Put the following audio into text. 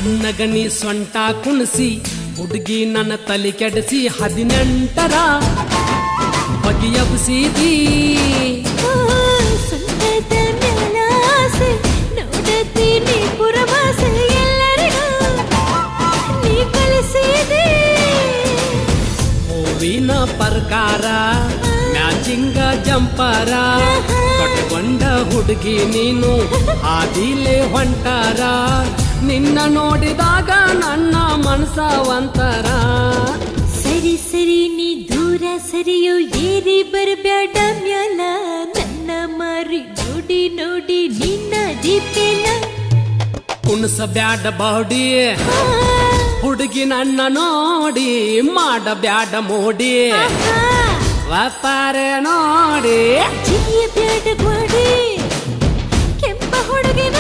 ಸಣ್ಣಗನಿ ಸೊಂಟ ಕುಣಿಸಿ ಹುಡುಗಿ ನನ್ನ ತಲೆ ಕೆಡಿಸಿ 18ರ ಬಗೆಯಬ್ಸಿದಿ ಸೊಂಟದ ಮ್ಯಾಲಾಸೆ ನೋಡತೀನಿ ಪುರವಾಸೆ ಎಲ್ಲರಿಗೂ ನೀ ಕಲಿಸಿದಿ ಹೂವಿನ ಪ್ರಕಾರ ಮ್ಯಾಚಿಂಗ ಜಂಪರ ಕಟ್ಕೊಂಡ ಹುಡುಗಿ ನೀನು ಆದಿಲೆ ಹೊಂಟಾರ ನಿನ್ನ ನೋಡಿದಾಗ ನನ್ನ ಮನಸ ಒಂತರ ಸರಿ ಸರಿ ನೀ ದೂರ ಸರಿಯೋ ಏರಿ ಬರಬ್ಯಾಡ ಮ್ಯಾಲ ನನ್ನ ಮಾರಿ ನೋಡಿ ನೋಡಿ ನಿನ್ನ ದೀಪೇನ ಕುಣಸ ಬ್ಯಾಡ ಬಾಡಿ ಹುಡುಗಿ ನನ್ನ ನೋಡಿ ಮಾಡ ಬ್ಯಾಡ ಮೋಡಿ ವ್ಯಾಪಾರ ನೋಡಿ ಜಿಯ ಬ್ಯಾಡ ಗೋಡಿ ಕೆಂಪ ಹುಡುಗಿನ